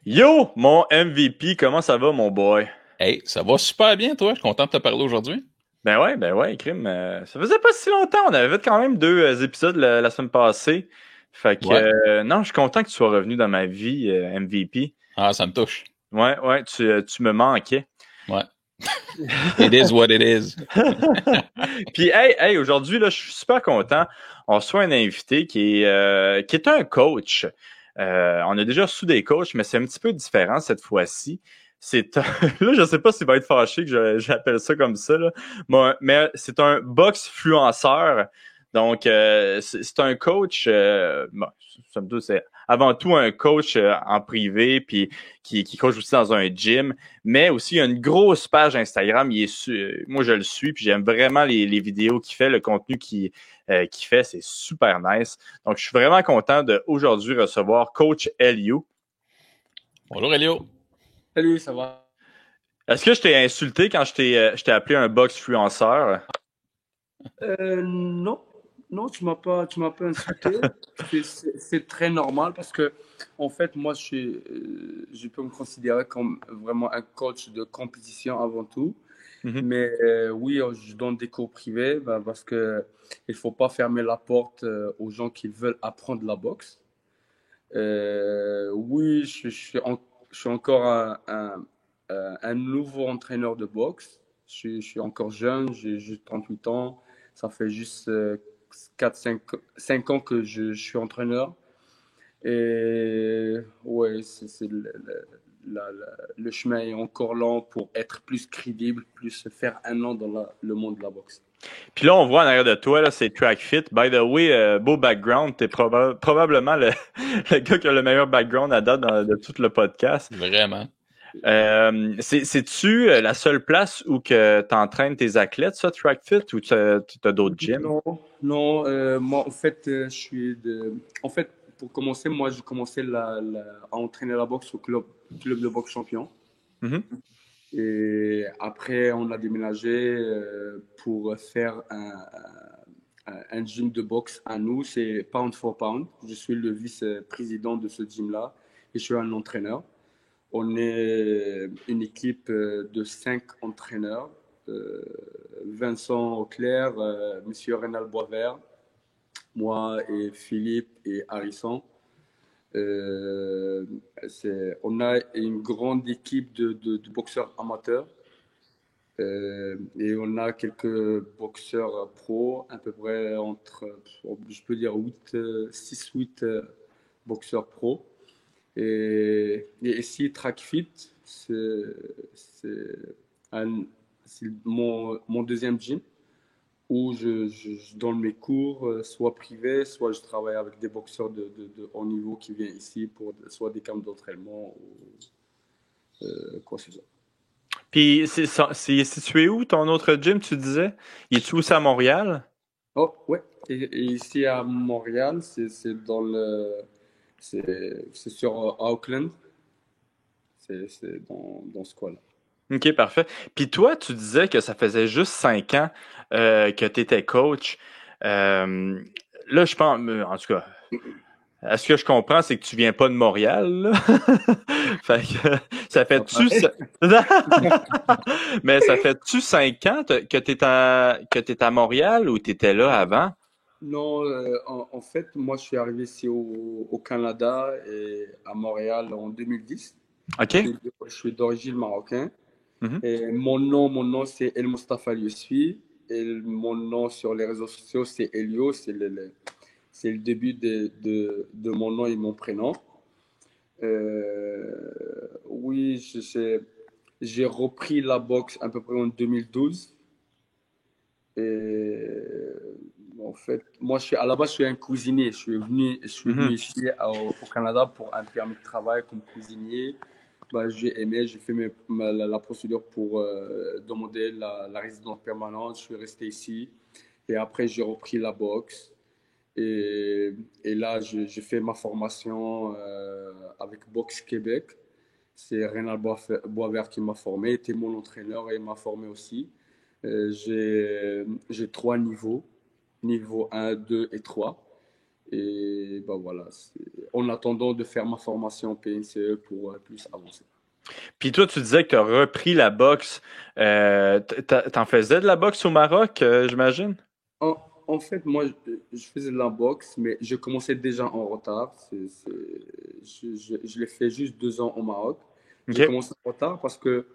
Yo, mon MVP, comment ça va, mon boy? Hey, ça va super bien, toi. Je suis content de te parler aujourd'hui. Ben ouais, crime. Ça faisait pas si longtemps. On avait fait quand même deux épisodes la semaine passée. Fait que, Ouais. non, je suis content que tu sois revenu dans ma vie, MVP. Ah, ça me touche. Ouais, tu me manquais. Ouais. It is what it is. Puis, hey, aujourd'hui, là, je suis super content. On reçoit un invité qui est un coach. On a déjà reçu des coachs, mais c'est un petit peu différent cette fois-ci. Là, je sais pas s'il va être fâché que j'appelle ça comme ça, là. Mais c'est un box-fluenceur. Donc, c'est un coach, bon, somme toute, c'est avant tout un coach en privé, puis qui coach aussi dans un gym. Mais aussi, il y a une grosse page Instagram. Moi, je le suis, puis j'aime vraiment les vidéos qu'il fait, le contenu qu'il fait. C'est super nice. Donc, je suis vraiment content d'aujourd'hui recevoir Coach Elio. Bonjour, Elio. Salut, ça va? Est-ce que je t'ai insulté quand je t'ai appelé un box-fluenceur? Non, non, tu m'as pas insulté. C'est très normal parce que, en fait, moi, je peux me considérer comme vraiment un coach de compétition avant tout. Mhm. Mais oui, je donne des cours privés parce que il faut pas fermer la porte aux gens qui veulent apprendre la boxe. Oui, je suis encore un nouveau entraîneur de boxe. Je suis encore jeune, j'ai juste 38 ans. Ça fait juste 4-5 ans que je suis entraîneur. Et ouais, le chemin est encore long pour être plus crédible, plus faire un nom dans le monde de la boxe. Puis là, on voit en arrière de toi, là, c'est Track Fit. By the way, beau background. T'es probablement le gars qui a le meilleur background à date de tout le podcast. Vraiment. C'est-tu la seule place où que t'entraînes tes athlètes, ça, Track Fit, ou t'as d'autres gyms? Non, non, moi en fait, En fait, pour commencer, moi j'ai commencé à entraîner la boxe au club de boxe champion. Mhm. Et après, on a déménagé pour faire un gym de boxe à nous, c'est Pound for Pound. Je suis le vice-président de ce gym-là et je suis un entraîneur. On est une équipe de 5 entraîneurs. Euh, Vincent Auclair, Monsieur Rénal Boisvert, moi et Philippe et Harrison. Euh, on a une grande équipe de boxeurs amateurs et on a quelques boxeurs pros, à peu près je peux dire 6-8 boxeurs pros. Et ici, TrackFit, c'est un- c'est mon deuxième gym où je donne mes cours, soit privés, soit je travaille avec des boxeurs de haut niveau qui viennent ici pour soit des camps d'entraînement ou quoi que ce soit. Puis c'est situé où ton autre gym, tu disais? Il est-tu aussi à Montréal? Oh, ouais. Et ici à Montréal, c'est sur Auckland, c'est dans ce coin-là. OK, parfait. Puis toi, tu disais que ça faisait juste 5 ans que tu étais coach. Euh, Là, je pense, en tout cas, ce que je comprends, c'est que tu viens pas de Montréal, là. Fait que ça Pas fait-tu pareil. mais ça fait-tu 5 ans que t'es à Montréal ou t'étais là avant? Non, en fait, moi, je suis arrivé ici au Canada et à Montréal en 2010. OK? Je suis d'origine marocaine. Mhm. Et mon nom c'est El Mustafa Yousfi. Et mon nom sur les réseaux sociaux, c'est Elio. C'est le début de mon nom et mon prénom. Oui, j'ai repris la boxe à peu près en 2012. Et en fait, moi, à la base, je suis un cuisinier. Je suis venu Mhm. ici au Canada pour un permis de travail comme cuisinier. Bah, j'ai aimé, j'ai fait la procédure pour demander la résidence permanente. Je suis resté ici. Et après, j'ai repris la boxe. Et là, j'ai fait ma formation avec Boxe Québec. C'est Rénal Boisvert qui m'a formé, était mon entraîneur et m'a formé aussi. J'ai 3 niveaux, niveau 1, 2 et 3. Et bah voilà, en attendant de faire ma formation PNCE pour plus avancer. Puis toi, tu disais que tu as repris la boxe. T'en faisais de la boxe au Maroc, j'imagine? En, en fait, moi, je faisais de la boxe, mais je commençais déjà en retard. Je l'ai fait juste 2 ans au Maroc. J'ai OK. commencé en retard parce que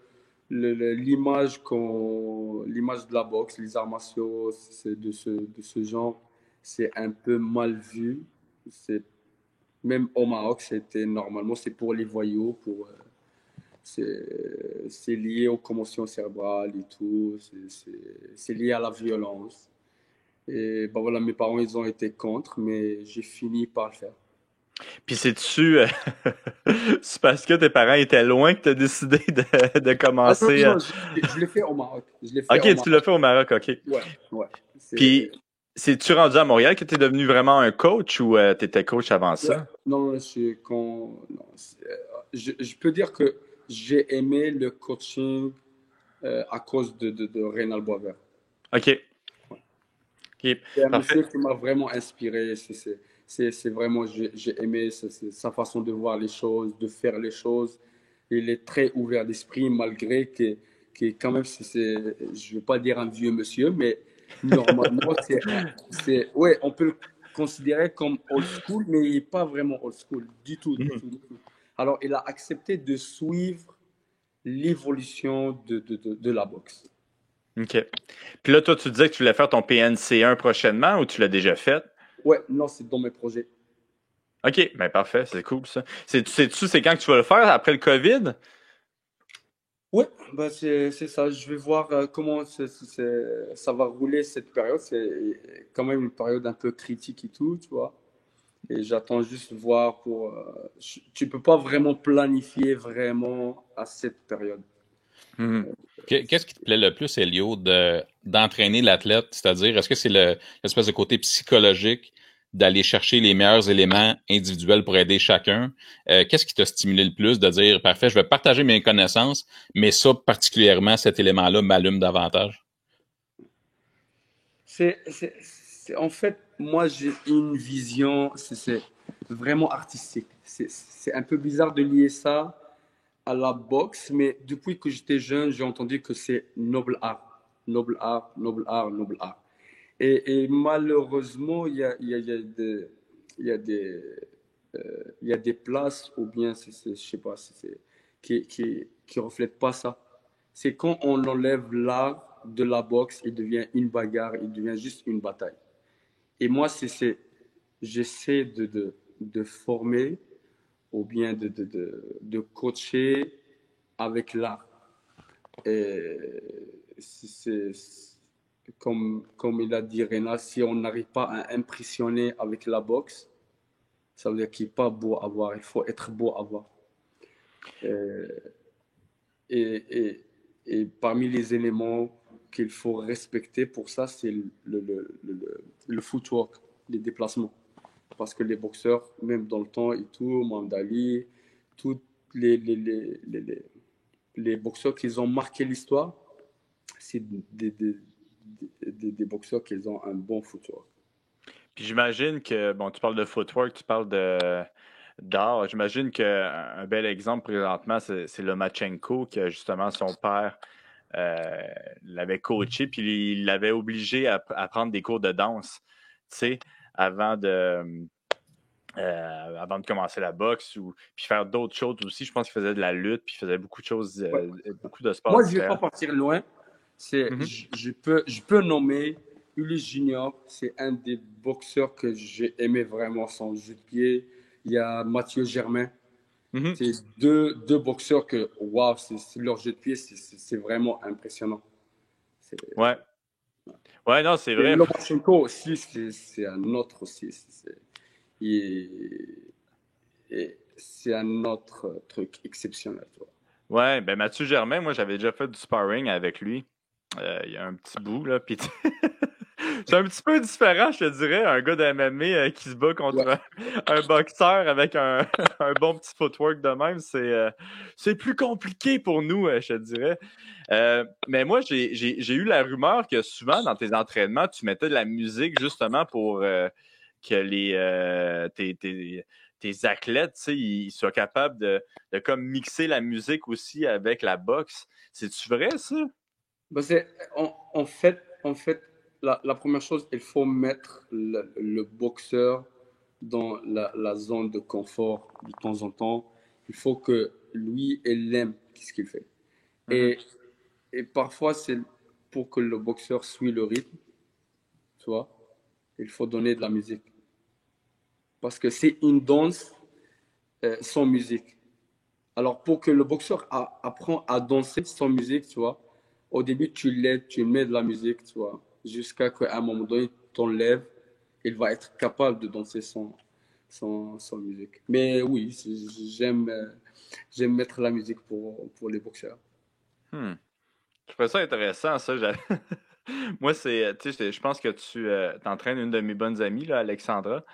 l'image de la boxe, les arts martiaux de ce genre, c'est un peu mal vu. C'est, même au Maroc, normalement, c'est pour les voyous, c'est lié aux commotions cérébrales et tout, c'est lié à la violence. Et bah voilà, mes parents, ils ont été contre, mais j'ai fini par le faire. Puis c'est-tu c'est parce que tes parents étaient loin que tu as décidé de Ah non, commencer non, je l'ai fait au Maroc. Je l'ai fait au OK, tu l'as Maroc. fait au Maroc, OK. Ouais, ouais. Puis c'est-tu rendu à Montréal que tu es devenu vraiment un coach ou tu étais coach avant Ouais. ça? Non, non, je peux dire que j'ai aimé le coaching à cause de Reynald Boisvert. OK. OK. C'est un Parfait. monsieur qui m'a vraiment inspiré. C'est vraiment, j'ai aimé sa façon de voir les choses, de faire les choses. Il est très ouvert d'esprit, malgré que quand même, je ne veux pas dire un vieux monsieur, mais normalement, ouais, on peut le considérer comme old school, mais il n'est pas vraiment old school, du tout, du Mhm. tout, du tout. Alors, il a accepté de suivre l'évolution de la boxe. OK. Puis là, toi, tu disais que tu voulais faire ton PNC1 prochainement ou tu l'as déjà fait? Ouais, non, c'est dans mes projets. OK, ben parfait, c'est cool ça. C'est quand que tu vas le faire après le COVID? Ouais, bah c'est ça. Je vais voir comment ça va rouler cette période. C'est quand même une période un peu critique et tout, tu vois. Et j'attends juste voir pour. Tu peux pas vraiment planifier vraiment à cette période. Mhm. Qu'est-ce qui te plaît le plus, Elio, d'entraîner l'athlète? C'est-à-dire, est-ce que c'est l'espèce de côté psychologique d'aller chercher les meilleurs éléments individuels pour aider chacun? Qu'est-ce qui t'a stimulé le plus de dire, parfait, je vais partager mes connaissances, mais ça, particulièrement, cet élément-là m'allume davantage? En fait, moi, j'ai une vision, c'est vraiment artistique. C'est un peu bizarre de lier ça à la boxe, mais depuis que j'étais jeune, j'ai entendu que c'est noble art. Noble art, noble art, noble art. Et malheureusement, il y a des, il y a des places, ou bien, je sais pas, qui reflètent pas ça. C'est quand on enlève l'art de la boxe, il devient une bagarre, il devient juste une bataille. Et moi, j'essaie de former ou bien de coacher avec l'art. Et comme il a dit Rena, si on n'arrive pas à impressionner avec la boxe, ça veut dire qu'il n'est pas beau à voir, il faut être beau à voir. Euh, Et, et, et parmi les éléments qu'il faut respecter pour ça, c'est le footwork, les déplacements. Parce que les boxeurs, même dans le temps et tout, Muhammad Ali, tous les boxeurs qui ont marqué l'histoire, c'est des boxeurs qui ont un bon footwork. Puis j'imagine que, bon, tu parles de footwork, tu parles d'art. J'imagine qu'un bel exemple présentement, c'est Lomachenko, que justement son père l'avait coaché, puis il l'avait obligé à prendre des cours de danse, tu sais, avant de, avant de commencer la boxe, puis faire d'autres choses aussi. Je pense qu'il faisait de la lutte, puis il faisait beaucoup de choses, Ouais. beaucoup de sports Moi, je ne vais pas différents. partir loin. Mhm. Je peux nommer Ulysse Junior. C'est un des boxeurs que j'ai aimé vraiment son jeu de pied. Il y a Mathieu Germain. Mhm. C'est deux boxeurs que, waouh, leur jeu de pied, c'est vraiment impressionnant. C'est- Ouais. Ouais, non, c'est Et vrai. Lomachenko aussi, c'est un autre aussi. C'est un autre truc exceptionnel, tu vois. Ouais, ben Mathieu Germain, moi, j'avais déjà fait du sparring avec lui. Il y a un petit bout, là. Puis c'est un petit peu différent, je te dirais, un gars de MMA qui se bat contre Ouais. un boxeur avec un bon petit footwork de même. C'est plus compliqué pour nous, je te dirais. Mais moi, j'ai eu la rumeur que souvent, dans tes entraînements, tu mettais de la musique justement pour que tes athlètes, tu sais, ils soient capables de comme mixer la musique aussi avec la boxe. C'est-tu vrai, ça? Ben, en fait la première chose, il faut mettre le boxeur dans la zone de confort de temps en temps. Il faut que lui, il aime ce qu'il fait. Mhm. Et, et parfois, c'est pour que le boxeur suit le rythme, tu vois, il faut donner de la musique. Parce que c'est une danse sans musique. Alors, pour que le boxeur apprend à danser sans musique, tu vois, au début, tu l'aides, tu mets de la musique, tu vois, jusqu'à qu'à un moment donné, tu t'enlèves, il va être capable de danser sans musique. Mais oui, j'aime mettre la musique pour les boxeurs. Hmm. Je trouve ça intéressant, ça. Moi, tu sais, je pense que tu t'entraînes une de mes bonnes amies, là, Alexandra.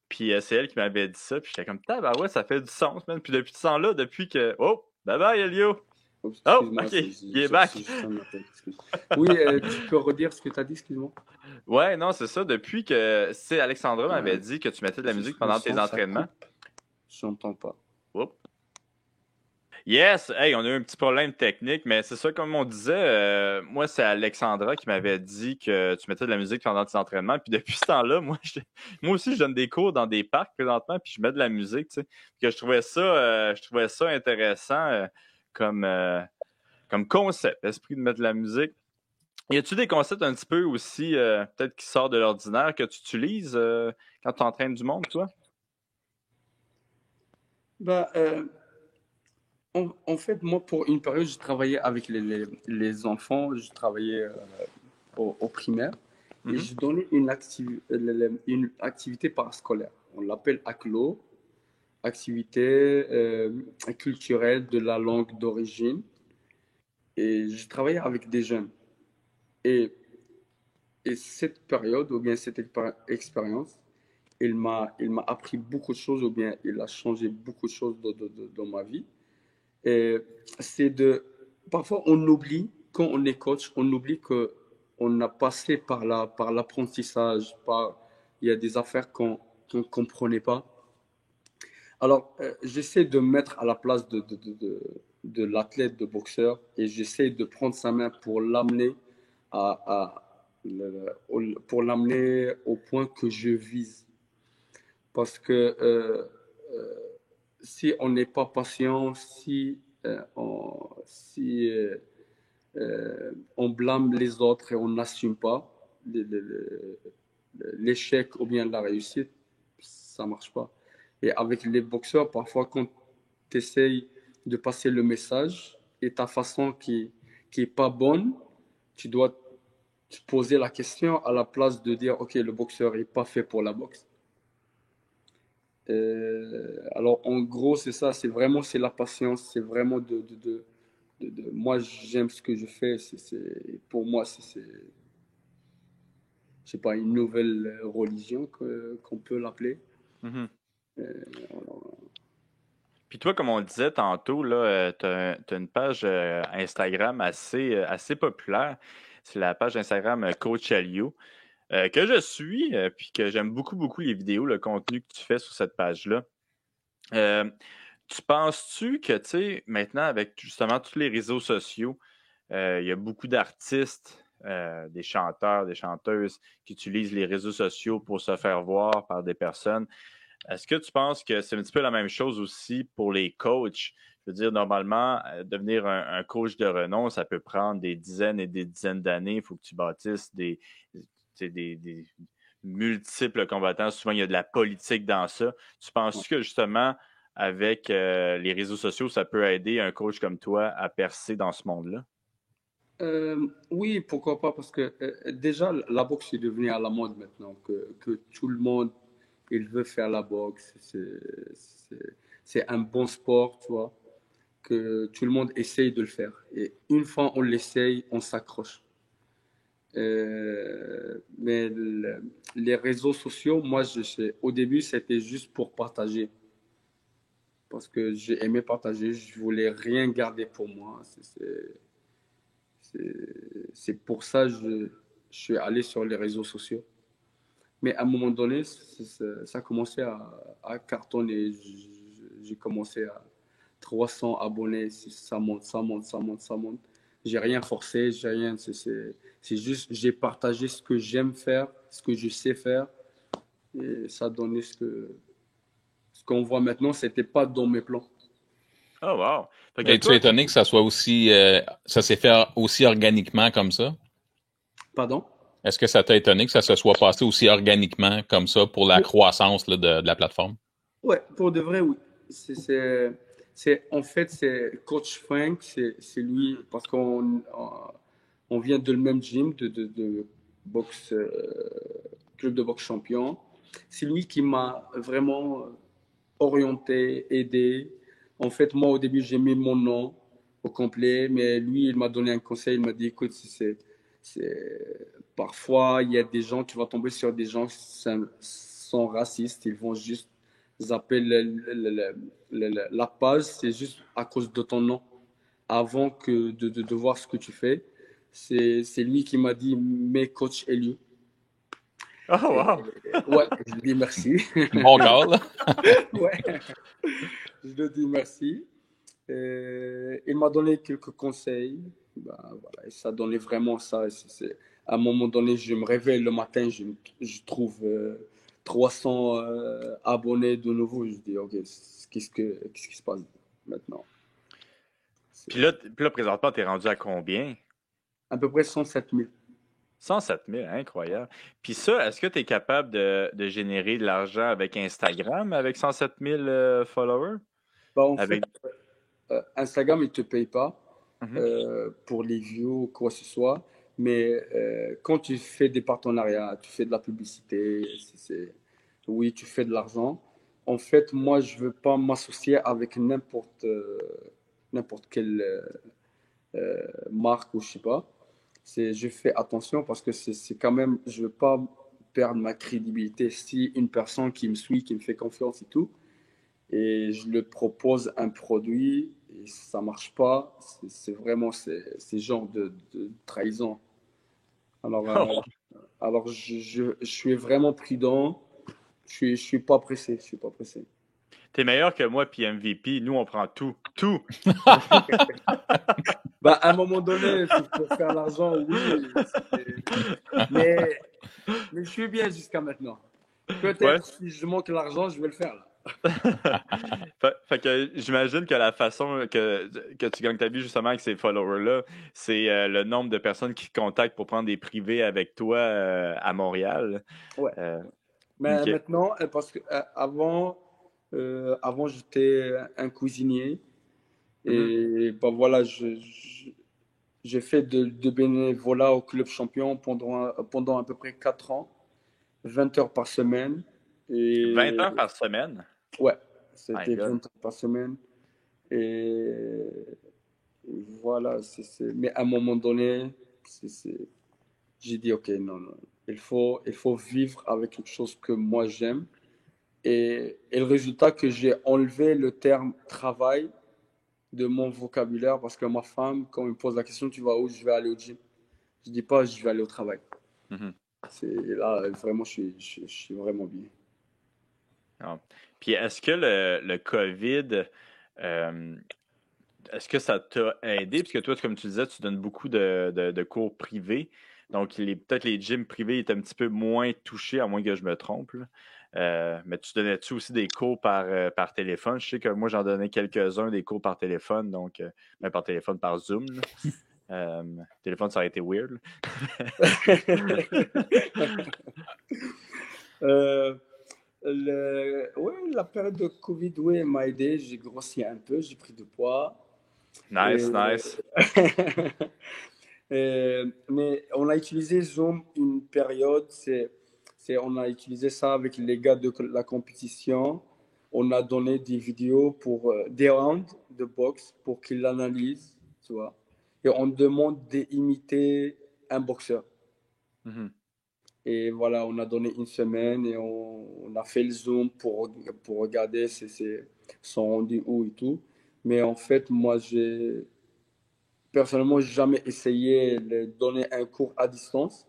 Puis c'est elle qui m'avait dit ça. Puis j'étais comme, bah ouais, ça fait du sens, man. Puis depuis ce temps-là, depuis que. Oh, bye bye, Elio. Oups, Oh, excuse-moi, OK, il est c'est back. juste un appel. Excuse. Oui, tu peux redire ce que tu as dit, excuse-moi. Ouais, non, c'est ça. Depuis que. C'est Alexandra m'avait dit que tu mettais de la musique Le pendant tes son, ça entraînements. coupe. J'entends pas. Oups. Yes, hey, on a eu un petit problème technique, mais c'est ça, comme on disait, moi, c'est Alexandra qui m'avait dit que tu mettais de la musique pendant tes entraînements. Puis depuis ce temps-là, moi aussi, je donne des cours dans des parcs présentement, puis je mets de la musique, tu sais. Que je trouvais ça intéressant comme, euh, comme concept, esprit de mettre de la musique. Y a-tu des concepts un petit peu aussi, peut-être qui sortent de l'ordinaire, que tu utilises quand tu entraînes du monde, toi? Bah, en fait, moi, pour une période, je travaillais avec les enfants, je travaillais au primaire et Mhm. je donnais une activité parascolaire. On l'appelle ACLO, activité culturelle de la langue d'origine. Et je travaillais avec des jeunes. Et, et cette période, ou bien cette expérience, il m'a appris beaucoup de choses, ou bien il a changé beaucoup de choses dans ma vie. Et c'est de, parfois on oublie, quand on est coach, on oublie que on a passé par l'apprentissage, il y a des affaires qu'on ne comprenait pas. Alors, j'essaie de me mettre à la place de l'athlète, de boxeur, et j'essaie de prendre sa main pour l'amener pour l'amener au point que je vise. Parce que si on n'est pas patient, si on blâme les autres et on n'assume pas l'échec ou bien la réussite, ça marche pas. Et avec les boxeurs, parfois, quand tu essayes de passer le message et ta façon qui est pas bonne, tu dois te poser la question à la place de dire, OK, le boxeur est pas fait pour la boxe. Alors, en gros, c'est ça, c'est la patience, c'est vraiment moi, j'aime ce que je fais, pour moi, c'est pas une nouvelle religion qu'on peut l'appeler. Mhm. Alors, Puis toi, comme on le disait tantôt, là, t'as une page Instagram assez populaire. C'est la page Instagram Coach Aliou, que je suis, puis que j'aime beaucoup, beaucoup les vidéos, le contenu que tu fais sur cette page-là. Euh, Tu penses-tu que, tu sais, maintenant, avec justement tous les réseaux sociaux, il y a beaucoup d'artistes, des chanteurs, des chanteuses qui utilisent les réseaux sociaux pour se faire voir par des personnes. Est-ce que tu penses que c'est un petit peu la même chose aussi pour les coachs? Je veux dire, normalement, devenir un coach de renom, ça peut prendre des dizaines et des dizaines d'années. Il faut que tu bâtisses des multiples combattants. Souvent, il y a de la politique dans ça. Tu penses que justement, avec les réseaux sociaux, ça peut aider un coach comme toi à percer dans ce monde-là? oui, pourquoi pas, parce que déjà, la boxe est devenue à la mode maintenant, que tout le monde, il veut faire la boxe. C'est un bon sport, tu vois, que tout le monde essaye de le faire. Et une fois on l'essaye, on s'accroche. Mais les réseaux sociaux, moi, au début, c'était juste pour partager. Parce que j'ai aimé partager, je voulais rien garder pour moi. C'est pour ça que je suis allé sur les réseaux sociaux. Mais à un moment donné, ça a commencé à cartonner. J'ai commencé à 300 abonnés. Ça monte, ça monte, ça monte, ça monte. J'ai rien forcé, j'ai rien. C'est juste, j'ai partagé ce que j'aime faire, ce que je sais faire. Et ça a donné ce qu'on voit maintenant. C'était pas dans mes plans. Oh, wow. Fait que Es-tu toi, étonné que ça soit aussi, ça s'est fait aussi organiquement comme ça? Pardon? Est-ce que ça t'a étonné que ça se soit passé aussi organiquement comme ça pour la croissance là, de la plateforme? Ouais, pour de vrai, oui. En fait, c'est Coach Frank, c'est lui, parce qu'on vient de le même gym, de boxe, club de boxe champion. C'est lui qui m'a vraiment orienté, aidé. En fait, moi, au début, j'ai mis mon nom au complet, mais lui, il m'a donné un conseil. Il m'a dit, écoute, parfois, il y a des gens, tu vas tomber sur des gens qui sont racistes. Ils vont juste zapper la page. C'est juste à cause de ton nom. Avant que de voir ce que tu fais. C'est lui qui m'a dit, mais coach Elio. oh, Et, wow. ouais, je lui dis merci. Bon call. Ouais, je lui dis merci. Il m'a donné quelques conseils. Ben, voilà, et ça donnait vraiment ça. À un moment donné, je me réveille le matin, je trouve 300 abonnés de nouveau. Je dis, OK, qu'est-ce qui se passe maintenant? C'est Puis là, présentement, t'es rendu à combien? à peu près 107 000. 107 000, incroyable. Puis ça, est-ce que tu es capable de générer de l'argent avec Instagram avec 107 000 followers? Bah, en fait, Avec... Instagram, il ne te paye pas Mhm. pour les views ou quoi que ce soit. Mais quand tu fais des partenariats, tu fais de la publicité, oui, tu fais de l'argent. En fait, moi, je ne veux pas m'associer avec n'importe quelle marque ou je sais pas. Je fais attention parce que c'est quand même, je veux pas perdre ma crédibilité. Si une personne qui me suit, qui me fait confiance et tout, et je lui propose un produit et ça marche pas, c'est vraiment c'est genre de trahison. Alors, je suis vraiment prudent. Je suis pas pressé. Je suis pas pressé. T'es meilleur que moi, puis MVP. Nous, on prend tout. Tout! Bah, à un moment donné, pour faire l'argent, oui. Mais, mais je suis bien jusqu'à maintenant. Ouais. Peut-être si je manque l'argent, je vais le faire là. Fait que j'imagine que la façon que tu gagnes ta vie justement avec ces followers-là, c'est le nombre de personnes qui te contactent pour prendre des privés avec toi à Montréal. Ouais. Euh, Mais OK. maintenant, parce que avant j'étais un cuisinier Mhm. et bah voilà, j'ai fait de bénévolat au club champion pendant à peu près 4 ans, 20 heures par semaine. 20 Et heures par semaine? ouais, My c'était God. 20 heures par semaine. Et voilà, mais à un moment donné, j'ai dit, OK, non, non, il faut vivre avec quelque chose que moi j'aime. Et le résultat que j'ai enlevé le terme travail de mon vocabulaire parce que ma femme, quand elle me pose la question, tu vas où? Je vais aller au gym. Je dis pas, je vais aller au travail. Mhm. C'est là, vraiment, je suis vraiment bien. Ah. Puis est-ce que le COVID, euh, est-ce que ça t'a aidé? Parce que toi, comme tu disais, tu donnes beaucoup de cours privés. Donc, peut-être les gyms privés étaient un petit peu moins touchés, à moins que je me trompe, là. Mais tu donnais-tu aussi des cours par téléphone? Je sais que moi, j'en donnais quelques-uns, des cours par téléphone, donc, ben, par téléphone, par Zoom, là. Téléphone, ça aurait été weird. euh, ouais, la période de Covid, ouais, m'a aidé. J'ai grossi un peu, j'ai pris de poids. Et, Nice, nice. mais on a utilisé Zoom une période, on a utilisé ça avec les gars de la compétition. On a donné des vidéos pour des rounds de boxe pour qu'ils l'analysent, tu vois. Et on demande d'imiter un boxeur. Mhm. Et voilà, on a donné une semaine et on a fait le Zoom pour regarder son rendu où et tout. Mais en fait, moi, personnellement, j'ai jamais essayé de donner un cours à distance.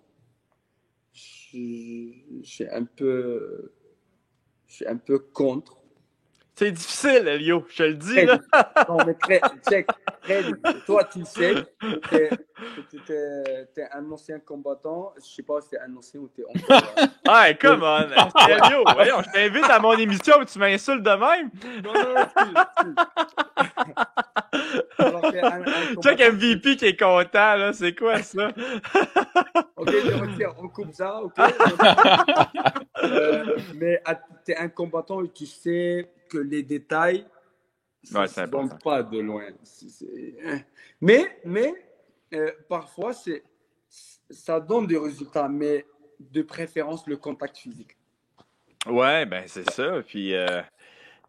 je suis un peu, je suis un peu contre. C'est difficile, Elio, je te le dis, Très là. difficile. Non, mais check, très difficile. Toi, tu le sais, t'es un ancien combattant. Je sais pas si t'es un ancien ou t'es encore. Hey, come on! Elio, voyons, je t'invite à mon émission et tu m'insultes de même. Non, non, non, excuse. Alors, t'es un Check combattant. MVP qui est content, là, c'est quoi ça? Ok, je retire, on coupe ça, ok. Mais t'es un combattant et tu sais que les détails, ça Ouais, ne c'est se donne important. pas de loin. Mais parfois, ça donne des résultats, mais de préférence le contact physique. Ouais, ben c'est ça. Puis,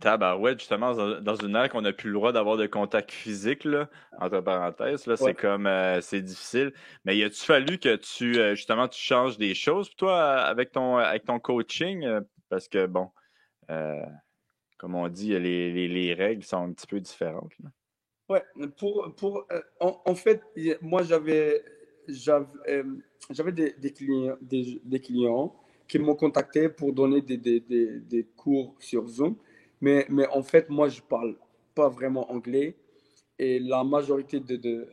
tabarouette, justement, dans une ère qu'on n'a plus le droit d'avoir de contact physique, là, entre parenthèses, là, c'est Ouais. comme, c'est difficile. Mais y a-tu fallu que justement, tu changes des choses, toi, avec ton coaching? Parce que, bon, euh, comme on dit, les règles sont un petit peu différentes, là. Ouais, en fait, moi, j'avais des clients qui m'ont contacté pour donner des cours sur Zoom. Mais en fait, moi, je parle pas vraiment anglais. Et la majorité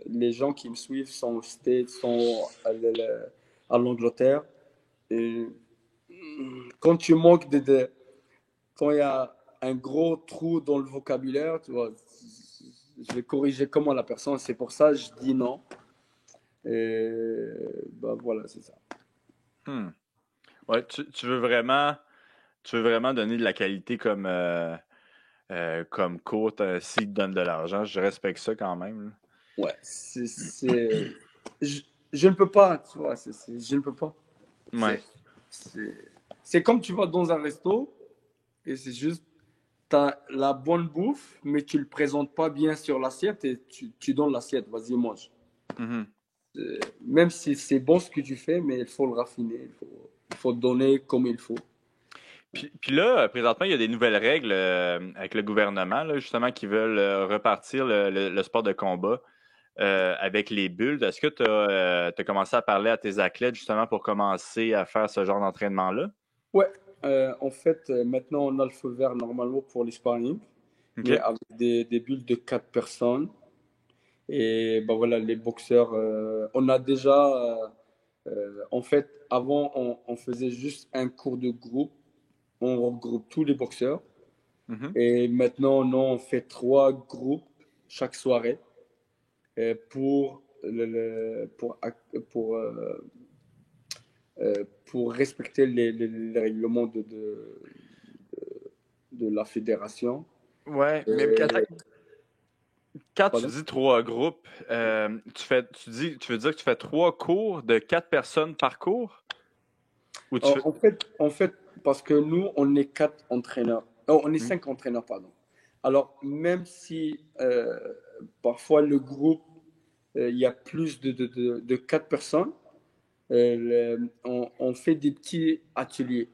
les gens qui me suivent sont aux States, sont à l'Angleterre. Et quand tu manques quand il y a un gros trou dans le vocabulaire, tu vois, je vais corriger comment la personne. C'est pour ça que je dis non. Et bah voilà, c'est ça. Hmm. Ouais, tu veux vraiment donner de la qualité comme coach, s'il te donne de l'argent. Je respecte ça quand même, là. Ouais, je, je ne peux pas, tu vois, je ne peux pas. Ouais. C'est, c'est comme tu vas dans un resto et c'est juste, tu as la bonne bouffe, mais tu le présentes pas bien sur l'assiette et tu donnes l'assiette, vas-y, mange. Mhm. Même si c'est bon ce que tu fais, mais il faut le raffiner, il faut donner comme il faut. Puis là, présentement, il y a des nouvelles règles avec le gouvernement, là, justement, qui veulent repartir le sport de combat avec les bulles. Est-ce que tu as commencé à parler à tes athlètes, justement, pour commencer à faire ce genre d'entraînement-là? Ouais, en fait, maintenant on a le feu vert normalement pour les sparring, mais OK. avec des bulles de 4 personnes. Et ben voilà, les boxeurs, on a déjà, en fait, avant on faisait juste un cours de groupe, on regroupe tous les boxeurs. Mhm. Et maintenant, non, on fait 3 groupes chaque soirée pour respecter les règlements de la fédération. Ouais, mais attends, Et, quand tu pardon? dis 3 groupes, tu veux dire que tu fais 3 cours de 4 personnes par cours? Ou tu fais. En fait, parce que nous, on est 4 entraîneurs. Oh, on est Hmm. 5 entraîneurs, pardon. Alors, même si parfois le groupe, il y a plus de 4 personnes, on fait des petits ateliers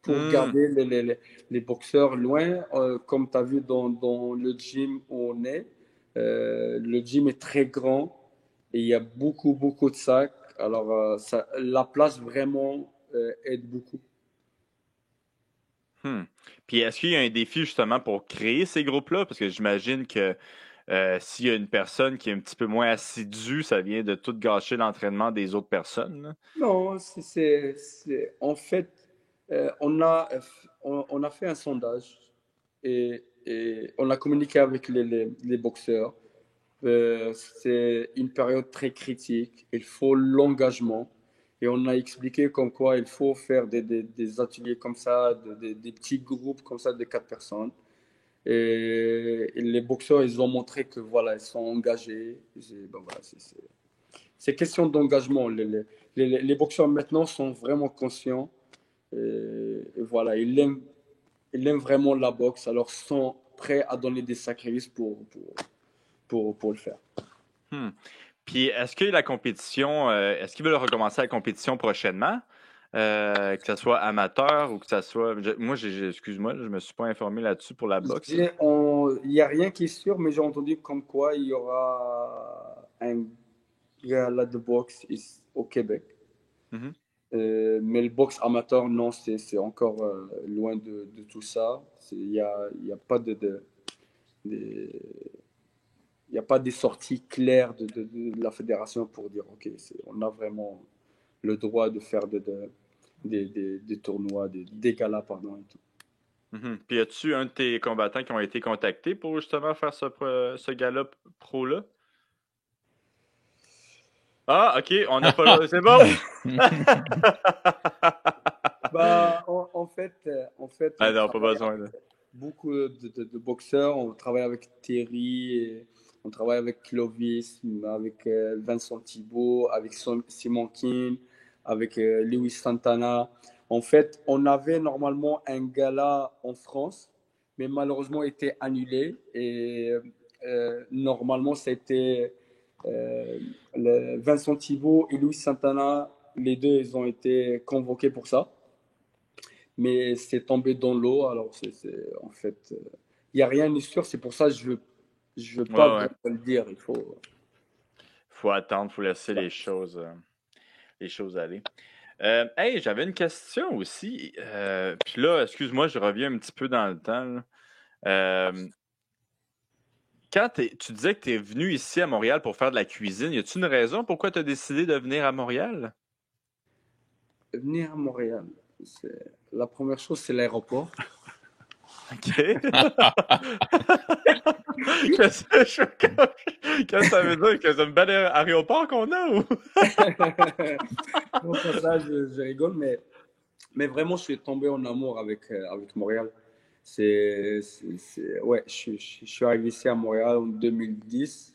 pour Hmm. garder les boxeurs loin. Comme tu as vu dans le gym où on est, le gym est très grand et il y a beaucoup, beaucoup de sacs. Alors, la place vraiment aide beaucoup. Hmm. Puis est-ce qu'il y a un défi justement pour créer ces groupes-là? Parce que j'imagine que s'il y a une personne qui est un petit peu moins assidue, ça vient de tout gâcher l'entraînement des autres personnes, là. Non, en fait, on a fait un sondage et on a communiqué avec les boxeurs. C'est une période très critique. Il faut l'engagement. Et on a expliqué comme quoi il faut faire des ateliers comme ça, des petits groupes comme ça de 4 personnes. Et les boxeurs, ils ont montré que voilà, ils sont engagés. Ben voilà, c'est question d'engagement. Les boxeurs maintenant sont vraiment conscients. Et voilà, ils aiment vraiment la boxe. Alors, ils sont prêts à donner des sacrifices pour le faire. Hmm. Puis est-ce que la compétition, est-ce qu'ils veulent recommencer la compétition prochainement? Que ce soit amateur ou que ce soit. Excuse-moi, je me suis pas informé là-dessus pour la boxe, là. Il n'y a rien qui est sûr, mais j'ai entendu comme quoi il y aura un gala de boxe au Québec. Mhm. Mais le boxe amateur, non, c'est encore loin de tout ça. Il y a pas de- il y a pas des sorties claires de la fédération pour dire, OK, on a vraiment le droit de faire des tournois, des galas, pardon, et tout. Mhm. Puis as-tu un de tes combattants qui ont été contactés pour justement faire ce gala pro-là? Ah, ok, on n'a pas le. C'est bon! Bah, en fait, Ah on non, pas travaille besoin. avec beaucoup de boxeurs. On travaille avec Terry, on travaille avec Clovis, avec Vincent Thibault, avec Simon King, avec Lewis Santana. En fait, on avait normalement un gala en France, mais malheureusement été annulé. Et normalement, c'était euh, Vincent Thibault et Lewis Santana. Les deux, ils ont été convoqués pour ça, mais c'est tombé dans l'eau. Alors, en fait, il n'y a rien de sûr. C'est pour ça que je veux pas Ouais, ouais. vraiment le dire. Il faut. Faut attendre, faut laisser les choses aller. Hey, j'avais une question aussi. Puis là, excuse-moi, je reviens un petit peu dans le temps, là. Quand tu disais que tu es venu ici à Montréal pour faire de la cuisine, y a-t-il une raison pourquoi tu as décidé de venir à Montréal? Venir à Montréal, la première chose, c'est l'aéroport. OK. Qu'est-ce que ça veut dire? Que c'est un bel aéroport qu'on a ou? Non, pas ça, je rigole, mais vraiment, je suis tombé en amour avec Montréal. Ouais, je suis arrivé ici à Montréal en 2010.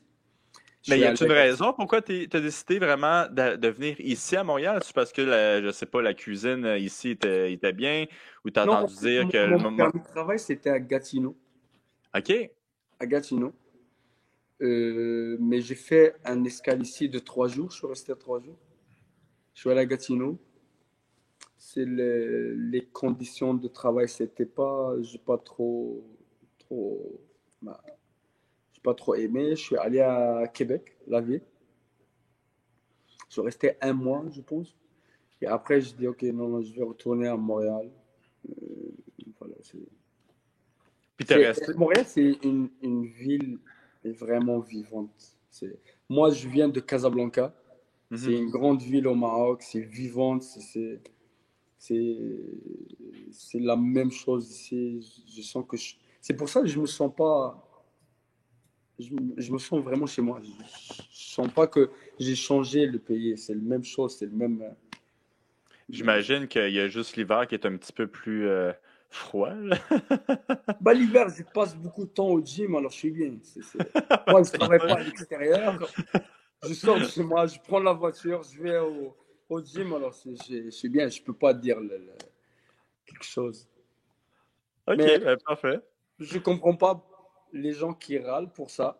Je Mais suis y allé a-t-il une raison pourquoi tu as décidé vraiment de venir ici à Montréal? C'est parce que, je sais pas, la cuisine ici était bien ou tu as Non, en entendu fait, dire que le mon moment. permis de travail, c'était à Gatineau. OK. À Gatineau. Mais j'ai fait un escale ici de 3 jours. Je suis resté à 3 jours. Je suis allé à Gatineau. Les conditions de travail, c'était pas, j'ai pas trop, bah, j'ai pas trop aimé. Je suis allé à Québec, la ville. Je suis resté un mois, je pense. Et après, je dis, ok, non, non, je vais retourner à Montréal. Voilà, Puis t'es resté. Montréal, c'est une ville vraiment vivante. Moi, je viens de Casablanca. C'est Mhm. une grande ville au Maroc. C'est vivante. C'est c'est la même chose ici. Je sens que c'est pour ça que je me sens pas. Je me sens vraiment chez moi. Je sens pas que j'ai changé le pays. C'est la même chose. C'est le même. J'imagine qu'il y a juste l'hiver qui est un petit peu plus froid, là. Bah, l'hiver, je passe beaucoup de temps au gym, alors je suis bien. Moi, je travaille pas à l'extérieur. Je sors de chez moi, je prends la voiture, je vais au gym, alors je suis bien. Je peux pas dire quelque chose. OK, Mais ben, parfait. je comprends pas les gens qui râlent pour ça.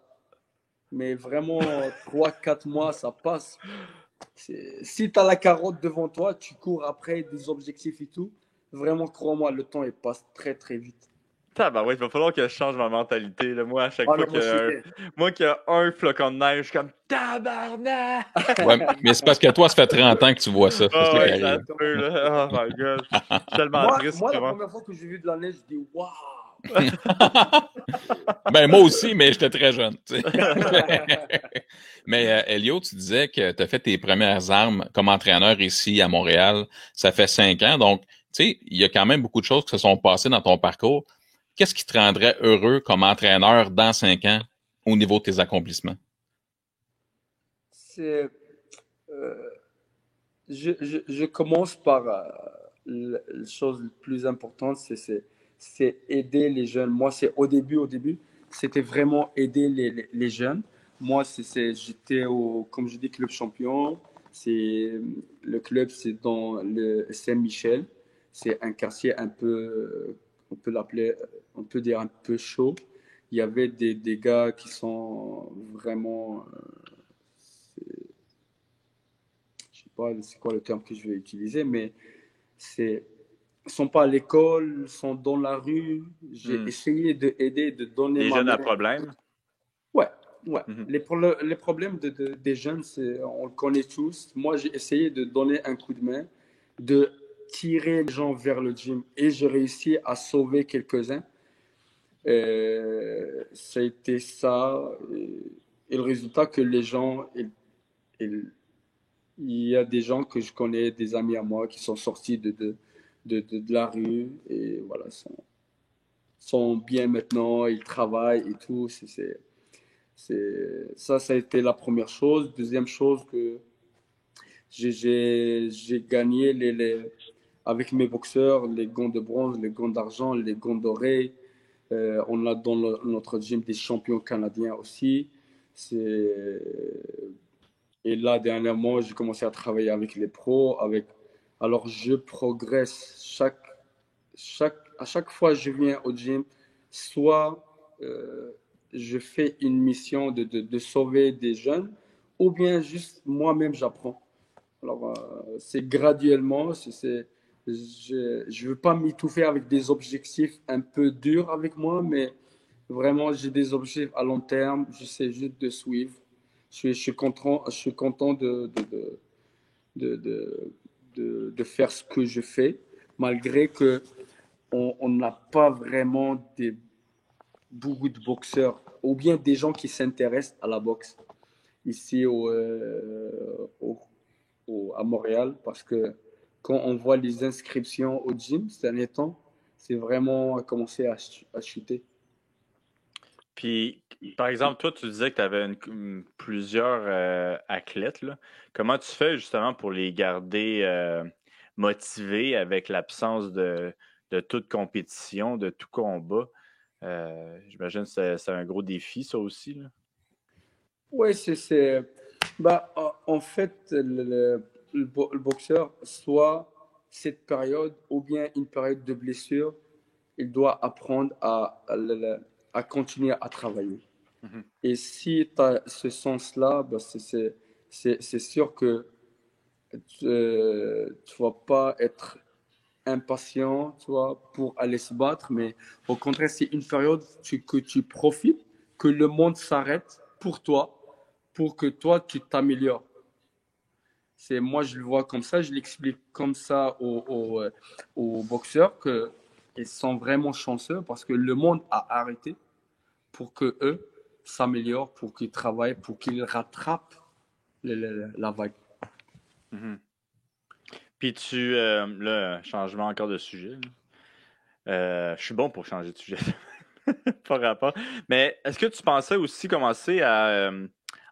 Mais vraiment, 3, 4 mois, ça passe. Si tu as la carotte devant toi, tu cours après des objectifs et tout. Vraiment, crois-moi, le temps, il passe très, très vite. Ouais, il va falloir que je change ma mentalité, là. Moi, à chaque Ah fois non, moi, je suis bien. moi qu'il y a un flocon de neige, je suis comme tabarnak! Ouais, mais c'est parce que toi, ça fait 30 ans que tu vois ça. C'est Ah ça qui ouais, ça arrive. se peut, là. Oh my god. Je suis tellement triste, Moi, la vraiment. première fois que j'ai vu de la neige, je dis waouh! Ben, moi aussi, mais j'étais très jeune. Tu sais. Mais Elio, tu disais que tu as fait tes premières armes comme entraîneur ici à Montréal. Ça fait 5 ans. Donc, tu sais, il y a quand même beaucoup de choses qui se sont passées dans ton parcours. Qu'est-ce qui te rendrait heureux comme entraîneur dans 5 ans au niveau de tes accomplissements? C'est, je commence par la chose la plus importante, c'est aider les jeunes. Moi, c'est au début, c'était vraiment aider les jeunes. Moi, j'étais comme je dis, club champion. Le club, c'est dans le Saint-Michel. C'est un quartier un peu, on peut l'appeler, on peut dire un peu chaud. Il y avait des gars qui sont vraiment, je sais pas c'est quoi le terme que je vais utiliser, mais c'est sont pas à l'école, sont dans la rue. J'ai Hmm. essayé de aider, de donner Les ma jeunes main. à problème. Ouais, ouais. Mhm. Les problèmes des jeunes, on le connaît tous. Moi, j'ai essayé de donner un coup de main. de tirer les gens vers le gym. Et j'ai réussi à sauver quelques-uns. Ça a été ça. Et le résultat que les gens, il y a des gens que je connais, des amis à moi, qui sont sortis de la rue et voilà, sont bien maintenant, ils travaillent et tout. Ça a été la première chose. Deuxième chose que j'ai gagné avec mes boxeurs, les gants de bronze, les gants d'argent, les gants dorés. On a dans notre gym des champions canadiens aussi. Et là, dernièrement, j'ai commencé à travailler avec les pros. Alors, je progresse à chaque fois que je viens au gym. Soit je fais une mission de sauver des jeunes, ou bien juste moi-même, j'apprends. Alors, c'est graduellement. Je ne veux pas m'étouffer avec des objectifs un peu durs avec moi, mais vraiment, j'ai des objectifs à long terme. J'essaie juste de suivre. Je suis content de faire ce que je fais, malgré que on n'a pas vraiment beaucoup de boxeurs ou bien des gens qui s'intéressent à la boxe ici à Montréal, parce que quand on voit les inscriptions au gym ces derniers temps, c'est vraiment commencé à chuter. Puis, par exemple, toi, tu disais que tu avais plusieurs athlètes, là. Comment tu fais justement pour les garder motivés avec l'absence de toute compétition, de tout combat? J'imagine que c'est un gros défi, ça aussi, là. Oui, bah, en fait, le boxeur, soit cette période ou bien une période de blessure, il doit apprendre à continuer à travailler. Mhm. Et si tu as ce sens-là, bah, c'est sûr que tu ne vas pas être impatient, tu vois, pour aller se battre, mais au contraire, c'est une période que tu profites, que le monde s'arrête pour toi, pour que toi, tu t'améliores. Moi, je le vois comme ça, je l'explique comme ça aux boxeurs qu'ils sont vraiment chanceux parce que le monde a arrêté pour que eux s'améliorent, pour qu'ils travaillent, pour qu'ils rattrapent la vague. Mhm. Puis là, changement encore de sujet, là. Je suis bon pour changer de sujet. Pas rapport. Mais est-ce que tu pensais aussi commencer à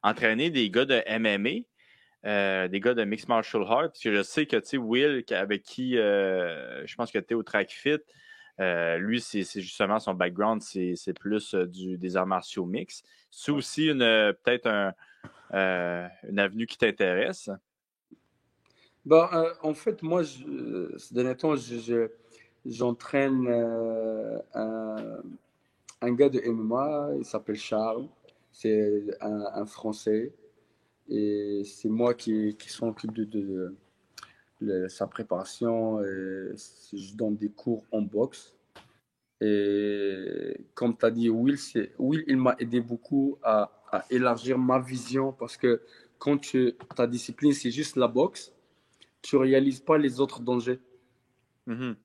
entraîner des gars de MMA, des gars de Mixed Martial Arts? Parce que je sais que, tu sais, Will, avec qui je pense que tu es au Track Fit, lui, c'est justement son background, c'est plus des arts martiaux mix. C'est aussi peut-être une avenue qui t'intéresse? Bah, en fait, moi, ces derniers temps, j'entraîne un gars de MMA, il s'appelle Charles, c'est un Français, et c'est moi qui s'en occupe de sa préparation, et je donne des cours en boxe. Et comme tu as dit, Will, il m'a aidé beaucoup à élargir ma vision parce que quand ta discipline, c'est juste la boxe, tu réalises pas les autres dangers. Mhm.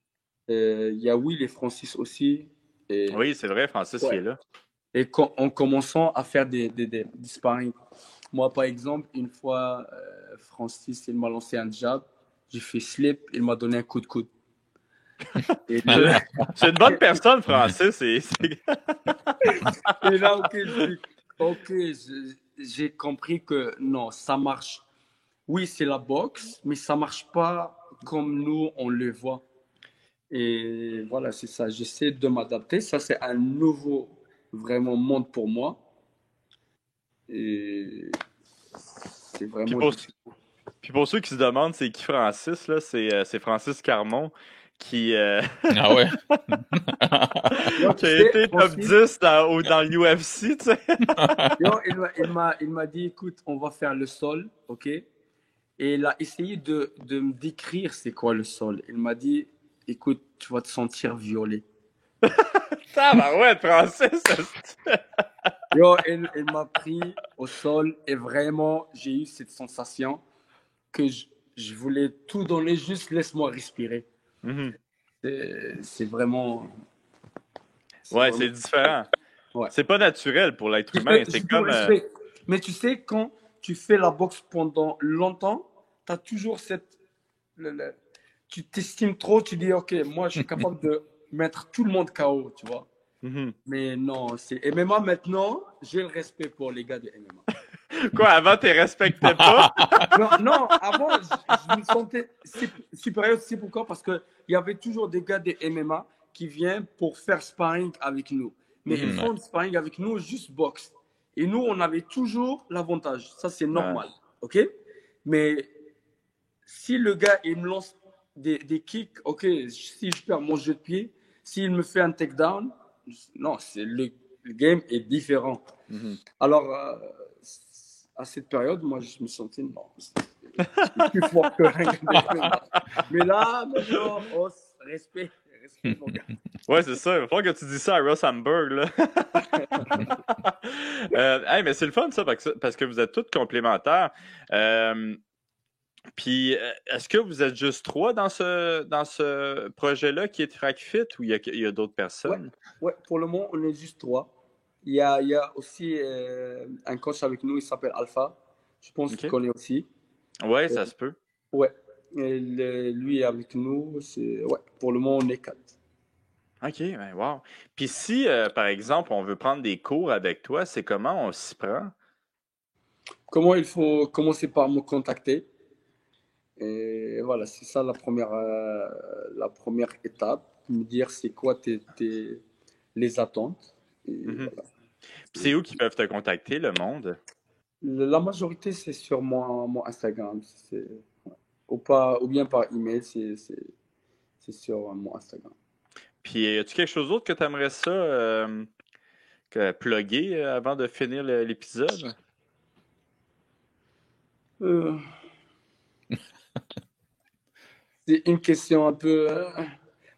Il y a Will et Francis aussi. Et, Oui, c'est vrai, Francis qui est ouais. là. Et en commençant à faire des sparring. Moi, par exemple, une fois, Francis, il m'a lancé un jab. J'ai fait slip, il m'a donné un coup de coude. Et là, C'est une bonne personne, Francis. et là, ok, j'ai compris que non, ça marche. Oui, c'est la boxe, mais ça marche pas comme nous, on le voit. Et voilà, c'est ça. J'essaie de m'adapter. Ça, c'est un nouveau vraiment monde pour moi. Et c'est Puis vraiment pour, difficile. puis pour ceux qui se demandent c'est qui Francis, là, c'est Francis Carmon qui, Ah ouais? Yo, qui tu a sais, été top Francis, 10 dans l'UFC, tu sais. yo, il m'a dit, écoute, on va faire le sol, ok? Et il a essayé de me décrire c'est quoi le sol. Il m'a dit, écoute, tu vas te sentir violé. Ça va, ouais, Francis. Yo, il m'a pris au sol et vraiment, j'ai eu cette sensation que je voulais tout donner, juste laisse-moi respirer. Mhm. C'est vraiment. Ouais, c'est différent. Ouais. C'est pas naturel pour l'être humain. C'est J'ai tout le comme. respect. Mais tu sais, quand tu fais la boxe pendant longtemps, tu as toujours cette. Tu t'estimes trop, tu dis, OK, moi, je suis capable de mettre tout le monde KO, tu vois. Mhm. Mais non, c'est MMA maintenant, j'ai le respect pour les gars de MMA. Quoi, avant, tu respectais pas? Non, non, avant, je me sentais supérieur. Tu sais pourquoi? Parce qu'il y avait toujours des gars de MMA qui viennent pour faire sparring avec nous. Mais ils font du sparring avec nous juste boxe. Et nous, on avait toujours l'avantage. Ça, c'est normal. OK? Mais si le gars, il me lance des kicks, OK, si je perds mon jeu de pied, s'il me fait un takedown, non, le game est différent. Alors, à cette période, moi, je me sentais, non, c'est plus fort que rien. Mais là, maintenant, oh, respect, mon gars. Ouais, c'est ça. Il va falloir que tu dis ça à Ross Hamburg, là. Hey, mais c'est le fun, ça, parce que vous êtes tous complémentaires. Puis, est-ce que vous êtes juste 3 dans ce projet-là qui est TrackFit ou il y a d'autres personnes? Ouais, pour le moment, on est juste 3. Il y a aussi un coach avec nous, il s'appelle Alpha. Je pense que tu connais aussi. Ouais, ça se peut. Ouais. Et lui est avec nous. Ouais, pour le moment, on est 4. OK, ben wow. Puis si, par exemple, on veut prendre des cours avec toi, c'est comment on s'y prend? Comment il faut commencer par me contacter? Et voilà, c'est ça la première étape. Me dire c'est quoi les attentes. Et voilà. Puis c'est où qu'ils peuvent te contacter, le monde? La majorité, c'est sur mon Instagram. Ou bien par email, c'est sur mon Instagram. Puis, as-tu quelque chose d'autre que tu aimerais ça plugger avant de finir l'épisode? C'est une question un peu.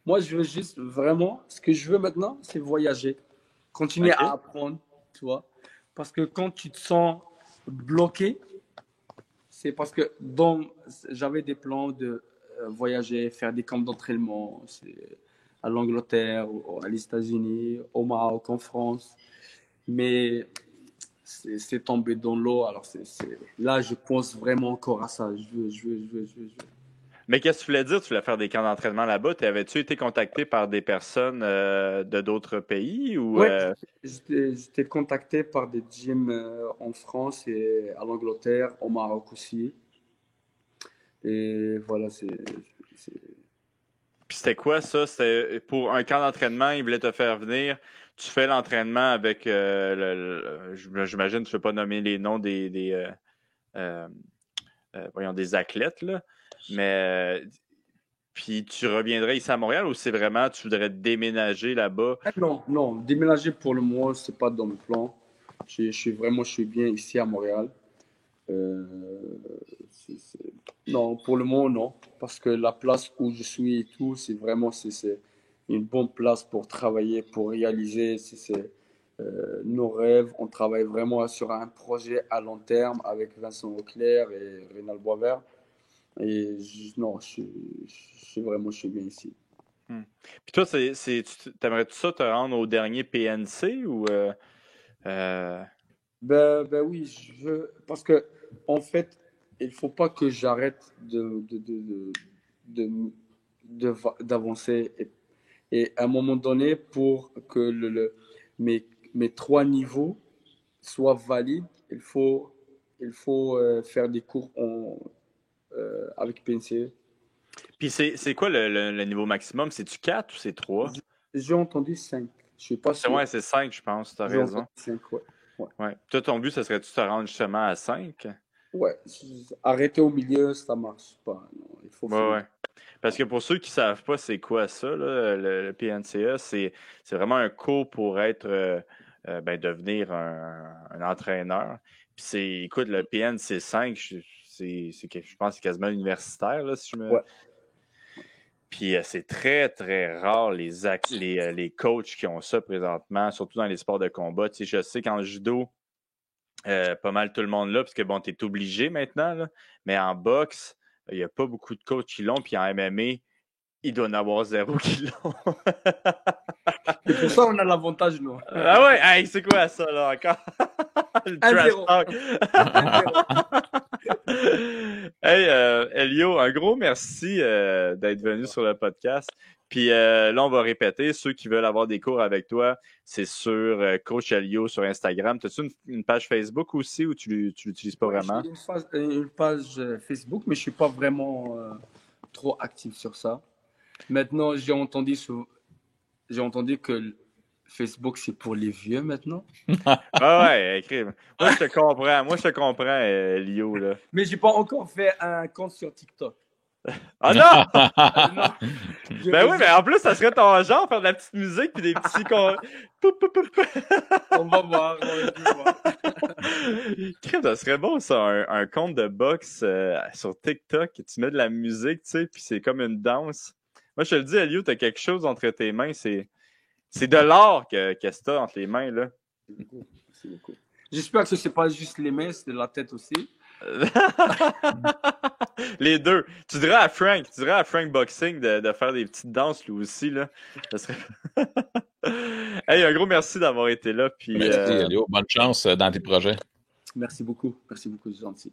Moi, je veux juste vraiment. Ce que je veux maintenant, c'est voyager. Continuer à apprendre, tu vois. Parce que quand tu te sens bloqué, c'est parce que j'avais des plans de voyager, faire des camps d'entraînement à l'Angleterre, aux États-Unis, au Maroc, en France. Mais c'est tombé dans l'eau. Alors, là, je pense vraiment encore à ça. Je veux. Mais qu'est-ce que tu voulais dire? Tu voulais faire des camps d'entraînement là-bas? Avais-tu été contacté par des personnes de d'autres pays ou Oui, j'étais contacté par des gyms en France et à l'Angleterre, au Maroc aussi. Et voilà, Puis c'était quoi ça? C'était pour un camp d'entraînement, ils voulaient te faire venir. Tu fais l'entraînement avec j'imagine que tu ne veux pas nommer les noms voyons, des athlètes, là. Mais puis tu reviendrais ici à Montréal ou c'est vraiment tu voudrais déménager là-bas? Non, déménager pour le moment, c'est pas dans le plan. Je suis bien ici à Montréal. Euh, Non, pour le moment, non. Parce que la place où je suis et tout, c'est une bonne place pour travailler, pour réaliser nos rêves. On travaille vraiment sur un projet à long terme avec Vincent Auclair et Rénal Boisvert. Et non, je suis bien ici. Puis toi, t'aimerais-tu ça te rendre au dernier PNC ou Ben oui, parce que en fait, il faut pas que j'arrête d'avancer. Et à un moment donné, pour que mes 3 niveaux soient valides, il faut faire des cours avec PNCE. Puis c'est quoi le niveau maximum? C'est-tu 4 ou c'est 3? J'ai entendu 5. Je suis pas sûr. Ouais, c'est 5, je pense, tu as J'ai raison. entendu 5, ouais. Ouais. Toi, ton but, ça serait-tu de te rendre justement à 5? Ouais, arrêter au milieu, ça marche pas. Non, il faut Ouais, finir. ouais. Parce que pour ceux qui ne savent pas c'est quoi ça, là, le PNCA, c'est vraiment un cours pour être devenir un entraîneur. Puis écoute, le PNC 5, je pense que c'est quasiment universitaire, là, si je me. Ouais. Puis c'est très, très rare les coachs qui ont ça présentement, surtout dans les sports de combat. Tu sais, je sais qu'en judo, pas mal tout le monde là, parce que bon, tu es obligé maintenant, là, mais en boxe, il n'y a pas beaucoup de coachs qui l'ont, puis en MMA, il doit en avoir 0 qui l'ont. Et pour ça, on a l'avantage, nous. Ah ouais, hey, c'est quoi ça, là, encore? Le trash talk. Hey, Elio, un gros merci d'être venu sur le podcast. Puis là, on va répéter, ceux qui veulent avoir des cours avec toi, c'est sur Coach Elio sur Instagram. As-tu une page Facebook aussi ou tu l'utilises pas vraiment? J'ai une page Facebook, mais je suis pas vraiment trop actif sur ça. Maintenant, j'ai entendu que Facebook, c'est pour les vieux maintenant. Ah ouais, écris. Moi, je te comprends, Elio, là. Mais j'ai pas encore fait un compte sur TikTok. Ah non! Non. Ben oui, mais en plus, ça serait ton genre, faire de la petite musique puis des petits... On va voir. Ça serait bon, ça, un compte de boxe sur TikTok. Tu mets de la musique, tu sais, puis c'est comme une danse. Moi, je te le dis, Elio, t'as quelque chose entre tes mains. C'est de l'art que t'as entre les mains, là. Merci beaucoup. J'espère que c'est pas juste les mains, c'est de la tête aussi. Les deux. Tu dirais à Frank Boxing de faire des petites danses lui aussi, là. Ça serait... Hey, un gros merci d'avoir été là. Puis, merci, Elio. Bonne chance dans tes projets. Merci beaucoup, c'est gentil.